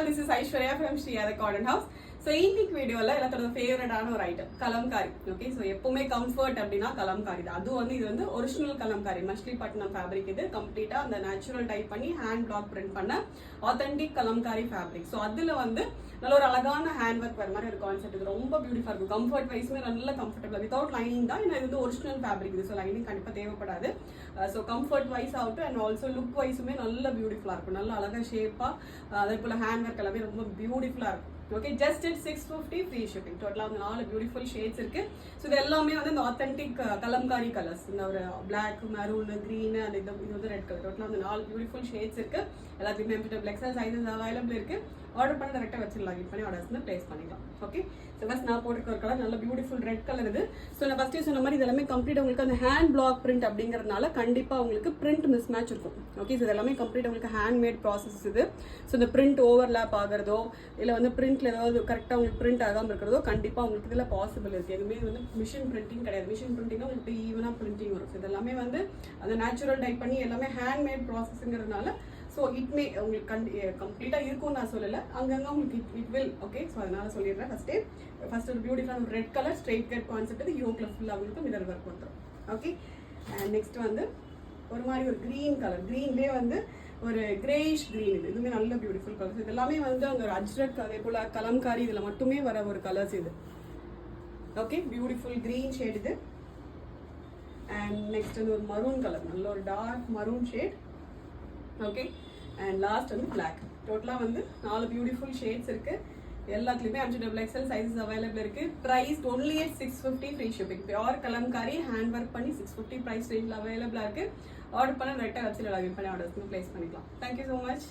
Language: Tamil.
This is Aishwarya from Sri Ada Cotton House. So இன்னைக்கு வீடியோல எல்லாத்தோட ஃபேவரட்டான ஒரு ஐட்டம் கலம்காரி. ஓகே, ஸோ எப்பவுமே கம்ஃபர்ட் அப்படின்னா கலம்காரி தான். அது இது வந்து ஒரிஜினல் கலம்காரி மச்சிலிப்பட்டினம் ஃபேப்ரிக். இது கம்ப்ளீட்டா அந்த நேச்சுரல் டைப் பண்ணி ஹேண்ட் பிளாக் பிரிண்ட் பண்ண ஆத்தென்டிக் கலம்காரி ஃபேப்ரிக். ஸோ அதுல வந்து நல்ல ஒரு அழகான ஹேண்ட் ஒர்க் வர மாதிரி ஒரு கான்செப்ட். இது ரொம்ப பியூட்டிஃபுல்லா இருக்கும். கம்ஃபர்ட் வைஸ்மே நல்ல கம்ஃபர்டபுள், வித்வுட் லைனிங் தான். ஏன்னா இது வந்து ஒரிஜினல் ஃபேப்ரிக். இது ஸோ லைனிங் கண்டிப்பா தேவைப்படாது. ஸோ கம்ஃபர்ட் வைஸ் ஆகட்டும் அண்ட் ஆல்சோ லுக் வைஸுமே நல்ல பியூட்டிஃபுல்லா இருக்கும். நல்ல அழகா ஷேப்பா, அதே போல ஹேண்ட் ஒர்க் எல்லாமே ரொம்ப பியூட்டிஃபுல்லா இருக்கும். Okay, just it 650 free shipping. டோட்டலாக வந்து 4 பியூட்டிஃபுல் ஷேட்ஸ் இருக்கு. ஸோ இது எல்லாமே வந்து இந்த ஆத்தென்டிக் கலம்காரி கலர்ஸ். இந்த ஒரு பிளாக், மெரூன், கிரீன் அண்ட் இது வந்து ரெட் கலர். டோட்டலாக வந்து 4 பியூட்டிஃபுல் ஷேட்ஸ் இருக்கு. எல்லாத்தையுமே எக்ஸல் சைஸஸ் அவைலபிள் இருக்கு. ஆர்டர் பண்ணி டேரெக்டாக வச்சு லாகின் பண்ணி ஆர்டர்ஸ் வந்து பிளேஸ் பண்ணிக்கலாம். ஓகே, ஸோ ஃபஸ்ட் நான் போட்டுக்க ஒரு கலர் நல்ல பியூட்டிஃபுல் ரெட் கலர் இது. ஸோ நான் ஃபஸ்ட்டே சொன்ன மாதிரி இதெல்லாமே கம்ப்ளீட் உங்களுக்கு அந்த ஹேண்ட் பிளாக் பிரிண்ட் அப்படிங்கிறதுனால கண்டிப்பாக உங்களுக்கு பிரிண்ட் மிஸ் மேட்ச் இருக்கும். ஓகே, ஸோ இதெல்லாமே கம்ப்ளீட் உங்களுக்கு ஹேண்ட் மேட் ப்ராசஸ் இது. ஸோ இந்த பிரிண்ட் ஓவர்லேப் ஆகிறதோ இல்லை வந்து பிரிண்ட்ல ஏதாவது கரெக்டாக உங்களுக்கு பிரிண்ட் ஆகாமல் இருக்கிறதோ கண்டிப்பாக உங்களுக்கு இதில் பாசிபிள் இருக்குது. எதுவுமே வந்து மிஷின் பிரிண்டிங் கிடையாது. மிஷின் பிரிண்டிங்னா உங்களுக்கு ஈவனாக பிரிண்டிங் வரும். ஸோ இதெல்லாமே வந்து அந்த நேச்சுரல் டைப் பண்ணி எல்லாமே ஹேண்ட் மேட் ப்ராசஸ்ங்கிறதுனால ஸோ இட்மே உங்களுக்கு கம்ப்ளீட்டாக இருக்கும்னு நான் சொல்லலை, அங்கங்கே உங்களுக்கு இட் வில். ஓகே, ஸோ அதனால சொல்லிடுறேன். ஃபர்ஸ்ட் ஒரு பியூட்டிஃபுல்லான ஒரு red colour straight cut concept. இது யோக்ல ஃபுல்லாக உங்களுக்கு மிரர் ஒர்க் வந்துடும். ஓகே, அண்ட் நெக்ஸ்ட் வந்து ஒரு மாதிரி ஒரு க்ரீன் கலர். க்ரீன்லேயே வந்து ஒரு கிரேஷ் க்ரீன். இது இதுவுமே நல்ல பியூட்டிஃபுல் கலர்ஸ். இது எல்லாமே வந்து அந்த ஒரு அஜ்ரக் அதே போல் கலம்காரி இதில் மட்டுமே வர ஒரு கலர்ஸ் இது. ஓகே, பியூட்டிஃபுல் க்ரீன் ஷேட் இது. அண்ட் நெக்ஸ்ட் வந்து ஒரு மரூன் கலர், நல்ல ஒரு dark maroon shade. Okay, and last வந்து பிளாக். டோட்டலாக வந்து 4 பியூட்டிஃபுல் ஷேட்ஸ் இருக்கு. எல்லாத்துலேயுமே 5 XXL சைஸஸ் அவைலபிள் இருக்கு. Price only at 650 free shipping. Pure kalamkari hand work பண்ணி 650 ப்ரைஸ் ரேஞ்சில் அவைலபிளாக இருக்கு. ஆர்டர் பண்ண டேரெக்டாக வெப்சைட்டில் லாகின் பண்ணி ஆர்டர்ஸ் பிளேஸ் பண்ணிக்கலாம். Thank you so much.